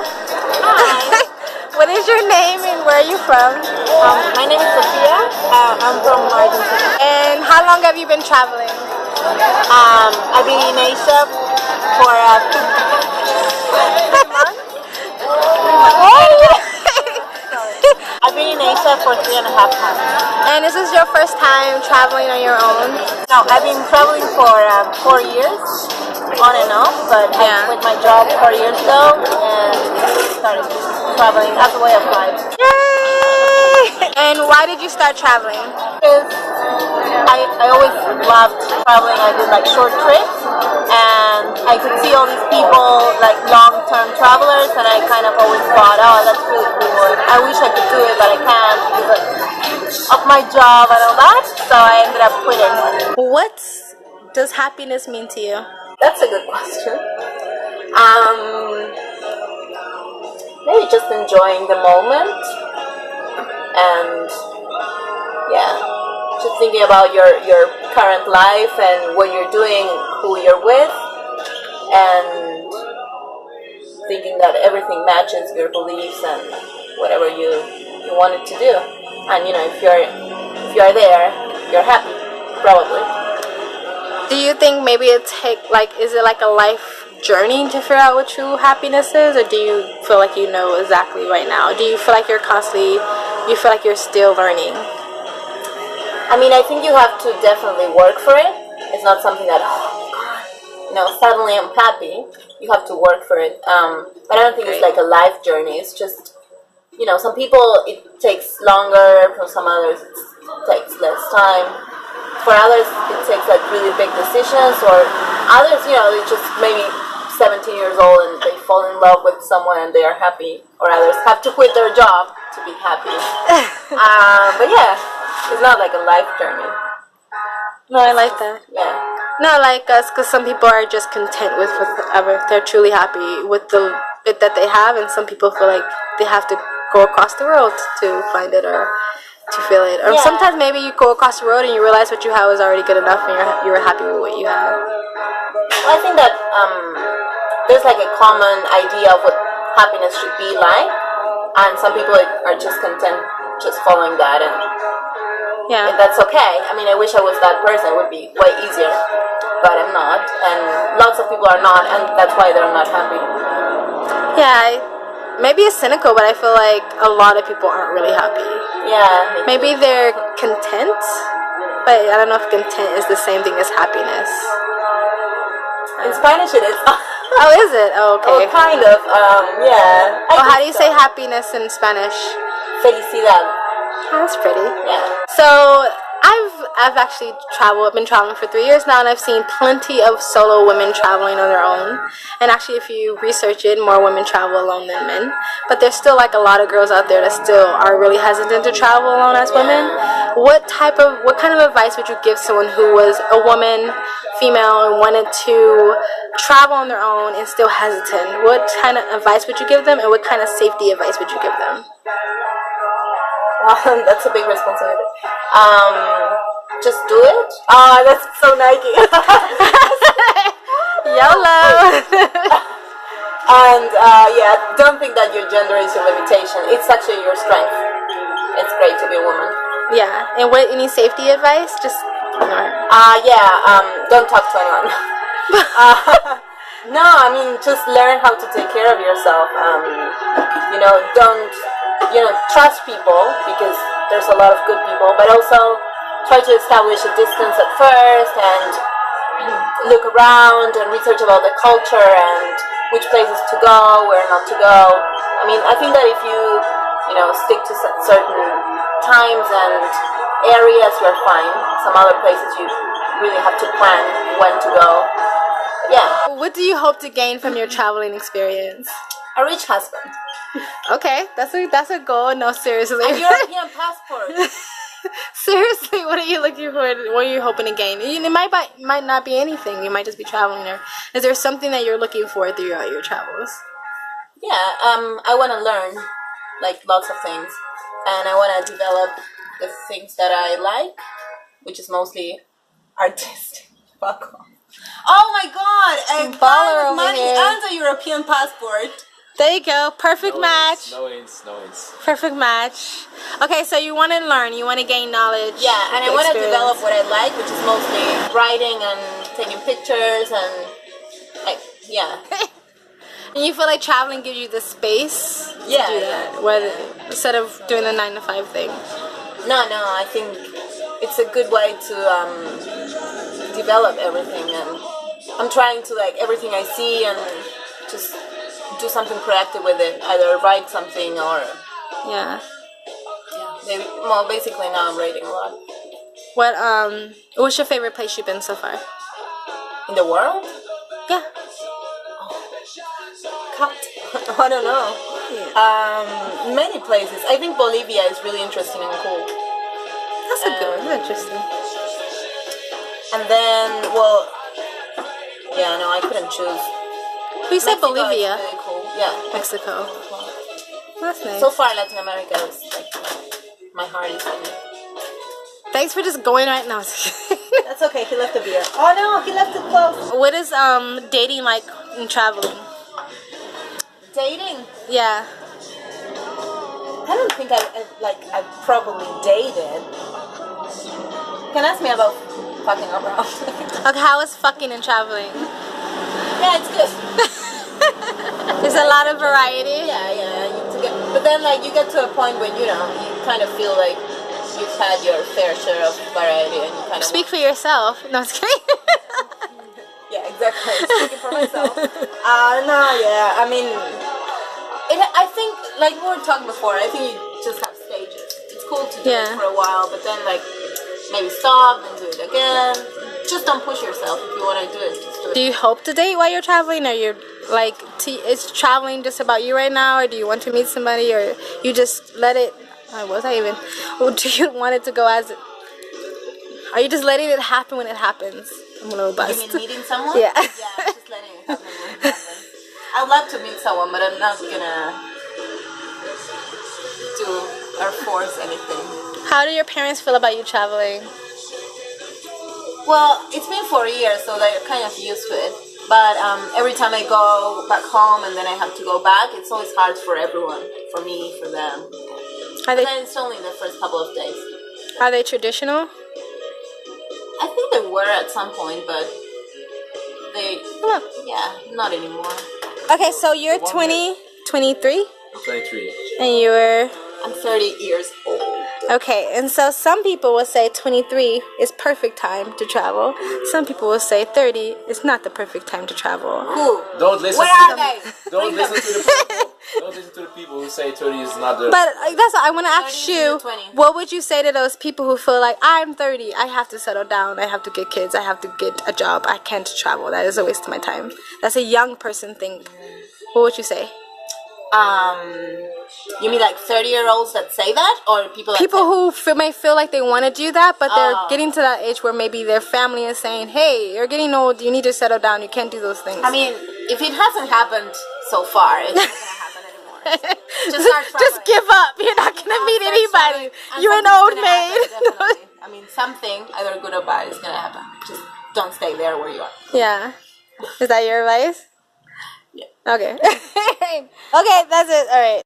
Hi. What is your name and where are you from? My name is Sophia. I'm from Argentina. And how long have you been traveling? I've been in Asia for 3 months. I've been in Asia for 3.5 months. And is this your first time traveling on your own? No, I've been traveling for 4 years, on and off, but I quit my job 4 years ago and started traveling as a way of life. Yay! And why did you start traveling? Because I always loved traveling. I did like short trips and I could see all these people like long-term travelers and I kind of always thought, oh, that's really cool. I wish I could do it, but I can't because of my job and all that. So I ended up quitting. What does happiness mean to you? That's a good question. Maybe just enjoying the moment and just thinking about your current life and what you're doing, who you're with, and thinking that everything matches your beliefs and whatever you wanted to do. And if you're there, you're happy, probably. Do you think maybe is it like a life journey to figure out what true happiness is, or do you feel like you know exactly right now? Do you feel like you feel like you're still learning? I mean, I think you have to definitely work for it. It's not something that, suddenly I'm happy. You have to work for it. But I don't think it's like a life journey. It's just, some people it takes longer. For some others it takes less time. For others it takes like really big decisions. Or others, they just maybe 17 years old and they fall in love with someone and they are happy. Or others have to quit their job to be happy. But yeah. It's not like a life journey. No, I like that. Yeah. Not like us, because some people are just content with whatever. They're truly happy with the bit that they have, and some people feel like they have to go across the world to find it or to feel it. Or sometimes maybe you go across the road and you realize what you have is already good enough, and you're happy with what you have. Well, I think that there's like a common idea of what happiness should be like, and some people are just content just following that and. Yeah. And that's okay. I mean, I wish I was that person. It would be way easier. But I'm not. And lots of people are not. And that's why they're not happy. Yeah. Maybe it's cynical, but I feel like a lot of people aren't really happy. Yeah. Maybe they're content. But I don't know if content is the same thing as happiness. In Spanish it is. Oh, is it? Oh, okay. Oh, kind of. Yeah. How do you say happiness in Spanish? Felicidad. That's pretty. Yeah. So I've actually been traveling for 3 years now, and I've seen plenty of solo women traveling on their own. And actually, if you research it, more women travel alone than men. But there's still like a lot of girls out there that still are really hesitant to travel alone as women. What kind of advice would you give someone who was a woman, female, and wanted to travel on their own and still hesitant? What kind of advice would you give them, and what kind of safety advice would you give them? That's a big responsibility. Just do it. That's so Nike. YOLO. And don't think that your gender is your limitation. It's actually your strength. It's great to be a woman. Yeah. And any safety advice? Just don't talk to anyone. No, I mean just learn how to take care of yourself. Don't trust people because there's a lot of good people, but also try to establish a distance at first and look around and research about the culture and which places to go, where not to go. I mean, I think that if you stick to certain times and areas, you're fine. Some other places you really have to plan when to go. Yeah. What do you hope to gain from your traveling experience? A rich husband. Okay, that's a goal. No, seriously. A European passport. Seriously, what are you looking for? What are you hoping to gain? It might not be anything. You might just be traveling there. Is there something that you're looking for throughout your travels? Yeah, I want to learn, like, lots of things. And I want to develop the things that I like, which is mostly artistic. Fuck off. Oh my god! A money and a European passport. There you go. Perfect match. No ins. Perfect match. Okay, so you want to learn. You want to gain knowledge. Yeah, and I want to experience. develop what I like, which is mostly writing and taking pictures and like, yeah. And you feel like traveling gives you the space to Yeah, do that, whether instead of doing the 9-to-5 thing. No, I think it's a good way to develop everything, and I'm trying to like everything I see and just do something productive with it. Either write something or Yeah. well, basically now I'm writing a lot. What's your favorite place you've been so far? In the world? Yeah. Cut. I don't know. Many places. I think Bolivia is really interesting and cool. That's a good one. That's interesting. And then, well, yeah, no, I couldn't choose. You said Mexico is Bolivia. really cool. Yeah, Mexico. That's nice. so far Latin America is like my heart is in it. Thanks for just going right now. That's okay. He left the beer. Oh no, he left it close. What is dating like in traveling? Dating? Yeah. I don't think I've probably dated. You can ask me about fucking around. Okay, how is fucking and traveling? Yeah, it's good. There's a lot of variety. Yeah. But then like you get to a point when you kind of feel like you've had your fair share of variety, and you kind of Speak for yourself. No, I'm just kidding. Yeah, exactly. Speaking for myself. I mean, I think, like we were talking before, I think you just have stages. It's cool to do it for a while, but then, like, maybe stop and do it again. Just don't push yourself. If you want to do it, just do it. Do you hope to date while you're traveling, or you're like, is traveling just about you right now, or do you want to meet somebody, or you just let it? Was I even? Or do you want it to go as? Are you just letting it happen when it happens? I'm a little bust. You mean meeting someone? Yeah. Yeah, just letting it happen when it happens. I'd love to meet someone, but I'm not gonna do or force anything. How do your parents feel about you traveling? Well, it's been 4 years, so they're kind of used to it. But every time I go back home and then I have to go back, it's always hard for everyone. For me, for them. But then it's only the first couple of days. Are they traditional? I think they were at some point, but not anymore. Okay, so you're 20, 23? 23. And you're... I'm 30 years old. Okay, and so some people will say 23 is perfect time to travel. Some people will say 30 is not the perfect time to travel. Who? Don't listen. Where are they? Don't listen to the people. Don't listen to the people who say 30 is not the. But that's what I want to ask 30 you. to 20. What would you say to those people who feel like, I'm 30, I have to settle down, I have to get kids, I have to get a job, I can't travel, that is a waste of my time. That's a young person thing. What would you say? You mean like 30-year-olds that say that, or people who may feel like they want to do that, but they're getting to that age where maybe their family is saying, hey, you're getting old, you need to settle down, you can't do those things. I mean, if it hasn't happened so far, it's not gonna happen anymore. Just start traveling. Just give up. You're not gonna meet anybody. You're an old maid. Happen, I mean, something, either good or bad, is gonna happen. Just don't stay there where you are. Yeah. Is that your advice? Yeah. Okay. Okay, that's it. All right.